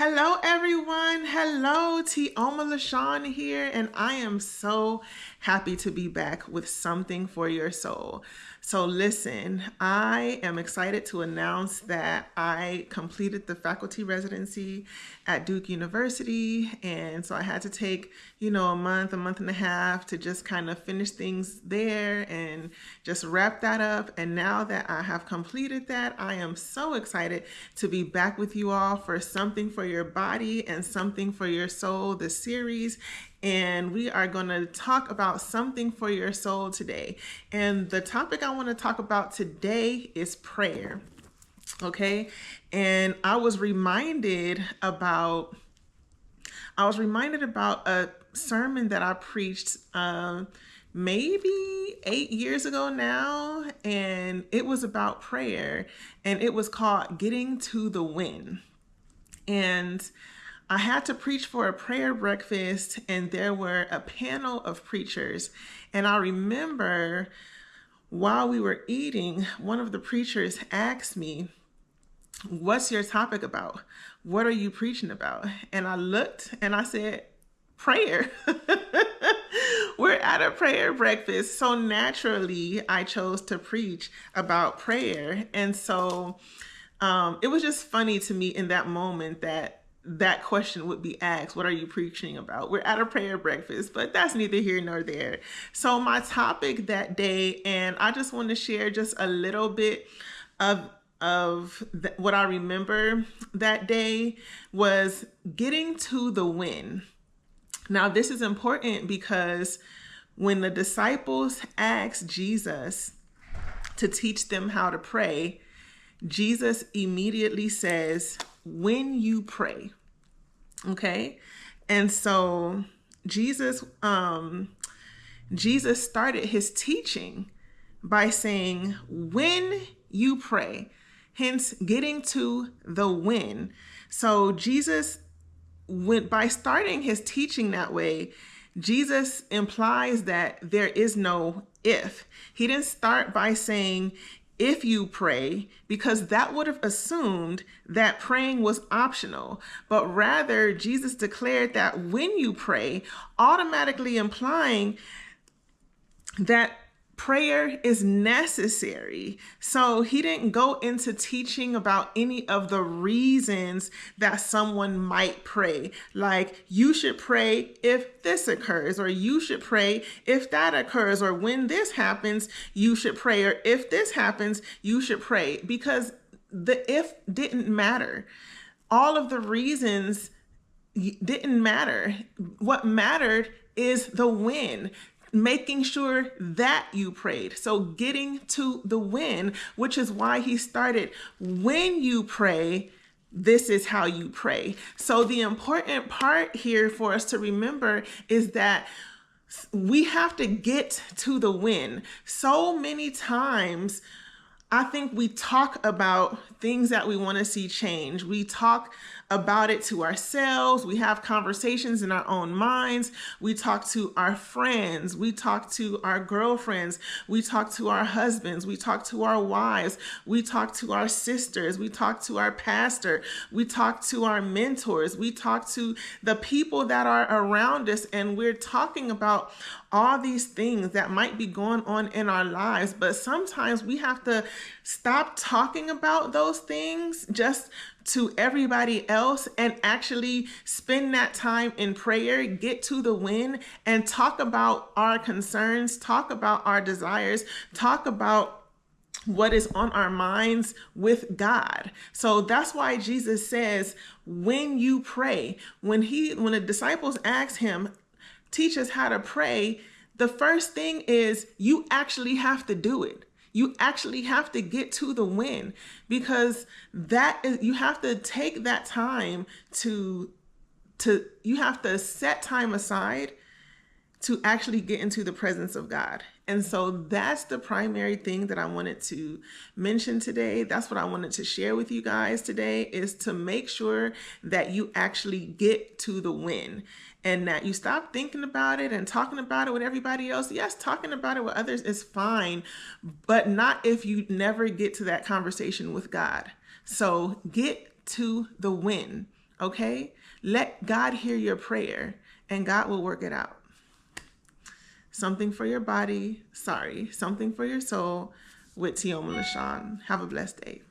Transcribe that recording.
Hello, everyone. Hello, Tioma LaShawn here, and I am so happy to be back with something for your soul. So, listen, I am excited to announce that I completed the faculty residency at Duke University, and so I had to take, a month and a half to just kind of finish things there and just wrap that up. And now that I have completed that, I am so excited to be back with you all for something for your body and something for your soul, the series. And we are going to talk about something for your soul today. And the topic I want to talk about today is prayer. Okay. And I was reminded about a sermon that I preached maybe 8 years ago now, and it was about prayer, and it was called Getting to the Win. And I had to preach for a prayer breakfast, and there were a panel of preachers. And I remember while we were eating, one of the preachers asked me, "What's your topic about? What are you preaching about?" And I looked and I said, "Prayer." We're at a prayer breakfast. So naturally, I chose to preach about prayer. And so it was just funny to me in that moment that question would be asked, "What are you preaching about?" We're at a prayer breakfast, but that's neither here nor there. So my topic that day, and I just want to share just a little bit of what I remember that day, was getting to the win. Now, this is important because when the disciples asked Jesus to teach them how to pray, Jesus immediately says, "When you pray." Okay? And so Jesus started his teaching by saying, "When you pray," hence getting to the win. So Jesus by starting his teaching that way, Jesus implies that there is no if. He didn't start by saying, "If you pray," because that would have assumed that praying was optional. But rather, Jesus declared that when you pray, automatically implying that prayer is necessary. So he didn't go into teaching about any of the reasons that someone might pray. Like, you should pray if this occurs, or you should pray if that occurs, or when this happens, you should pray, or if this happens, you should pray. Because the if didn't matter. All of the reasons didn't matter. What mattered is the when. Making sure that you prayed. So getting to the win, which is why he started, "When you pray, this is how you pray." So the important part here for us to remember is that we have to get to the win. So many times, I think we talk about things that we want to see change. We talk about it to ourselves. We have conversations in our own minds. We talk to our friends. We talk to our girlfriends. We talk to our husbands. We talk to our wives. We talk to our sisters. We talk to our pastor. We talk to our mentors. We talk to the people that are around us. And we're talking about all these things that might be going on in our lives. But sometimes we have to stop talking about those things just to everybody else and actually spend that time in prayer, get to the win, and talk about our concerns, talk about our desires, talk about what is on our minds with God. So that's why Jesus says, "When you pray." When the disciples asked him, "Teach us how to pray," the first thing is you actually have to do it. You actually have to get to the win, because you have to take that time you have to set time aside to actually get into the presence of God. And so that's the primary thing that I wanted to mention today. That's what I wanted to share with you guys today, is to make sure that you actually get to the win, and that you stop thinking about it and talking about it with everybody else. Yes, talking about it with others is fine, but not if you never get to that conversation with God. So get to the win. Okay? Let God hear your prayer and God will work it out. Something for your body, something for your soul with Tioma LaShawn. Have a blessed day.